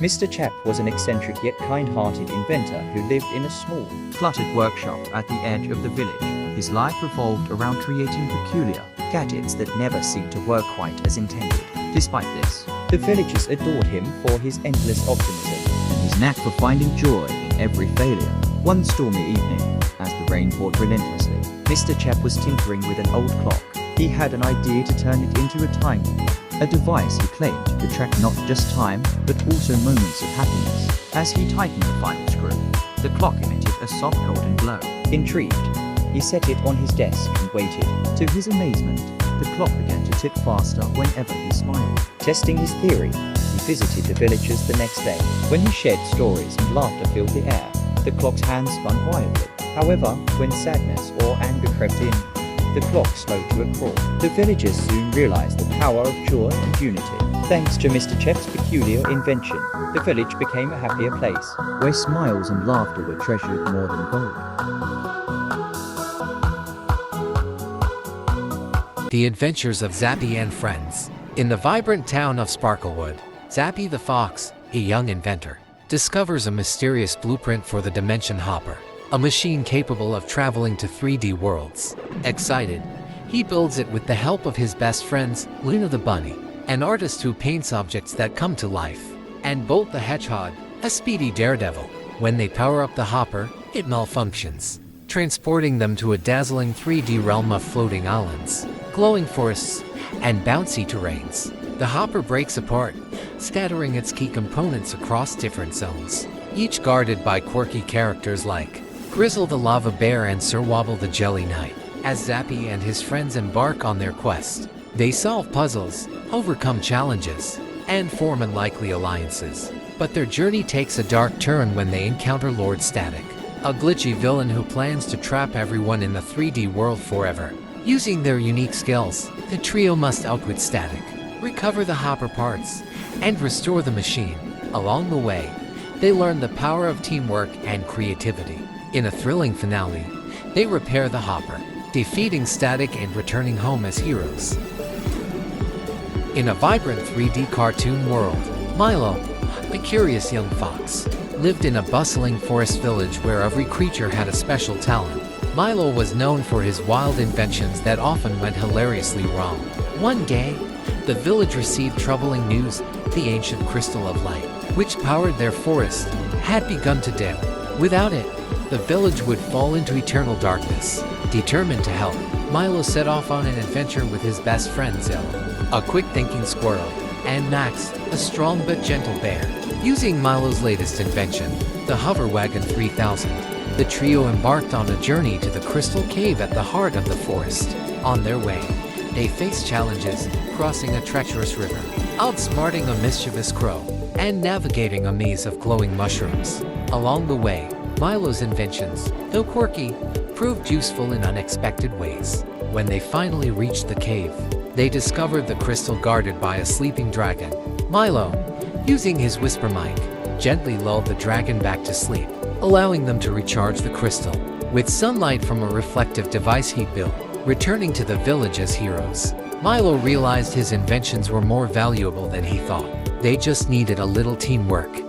Mr. Chap was an eccentric yet kind-hearted inventor who lived in a small, cluttered workshop at the edge of the village. His life revolved around creating peculiar gadgets that never seemed to work quite as intended. Despite this, the villagers adored him for his endless optimism and his knack for finding joy in every failure. One stormy evening, as the rain poured relentlessly, Mr. Chap was tinkering with an old clock. He had an idea to turn it into a time warp, a device he claimed could track not just time, but also moments of happiness. As he tightened the final screw, the clock emitted a soft golden glow. Intrigued, he set it on his desk and waited. To his amazement, the clock began to tick faster whenever he smiled. Testing his theory, he visited the villagers the next day. When he shared stories and laughter filled the air, the clock's hands spun wildly. However, when sadness or anger crept in, the clock slowed to a crawl. The villagers soon realized the power of joy and unity. Thanks to Mr. Chap's peculiar invention, the village became a happier place, where smiles and laughter were treasured more than gold. The Adventures of Zappy and Friends. In the vibrant town of Sparklewood, Zappy the Fox, a young inventor, discovers a mysterious blueprint for the Dimension Hopper, a machine capable of traveling to 3D worlds. Excited, he builds it with the help of his best friends, Luna the Bunny, an artist who paints objects that come to life, and Bolt the Hedgehog, a speedy daredevil. When they power up the hopper, it malfunctions, transporting them to a dazzling 3D realm of floating islands, glowing forests, and bouncy terrains. The hopper breaks apart, scattering its key components across different zones, each guarded by quirky characters like Grizzle the Lava Bear and Sir Wobble the Jelly Knight. As Zappy and his friends embark on their quest, they solve puzzles, overcome challenges, and form unlikely alliances. But their journey takes a dark turn when they encounter Lord Static, a glitchy villain who plans to trap everyone in the 3D world forever. Using their unique skills, the trio must outwit Static, recover the hopper parts, and restore the machine. Along the way, they learn the power of teamwork and creativity. In a thrilling finale, they repair the hopper, defeating Static and returning home as heroes. In a vibrant 3D cartoon world, Milo, a curious young fox, lived in a bustling forest village where every creature had a special talent. Milo was known for his wild inventions that often went hilariously wrong. One day, the village received troubling news: the ancient crystal of light, which powered their forest, had begun to dim. Without it, the village would fall into eternal darkness. Determined to help, Milo set off on an adventure with his best friend Zill, a quick-thinking squirrel, and Max, a strong but gentle bear. Using Milo's latest invention, the Hover Wagon 3000, the trio embarked on a journey to the Crystal Cave at the heart of the forest. On their way, they faced challenges, crossing a treacherous river, outsmarting a mischievous crow, and navigating a maze of glowing mushrooms. Along the way, Milo's inventions, though quirky, proved useful in unexpected ways. When they finally reached the cave, they discovered the crystal guarded by a sleeping dragon. Milo, using his whisper mic, gently lulled the dragon back to sleep, allowing them to recharge the crystal with sunlight from a reflective device he built. Returning to the village as heroes, Milo realized his inventions were more valuable than he thought. They just needed a little teamwork.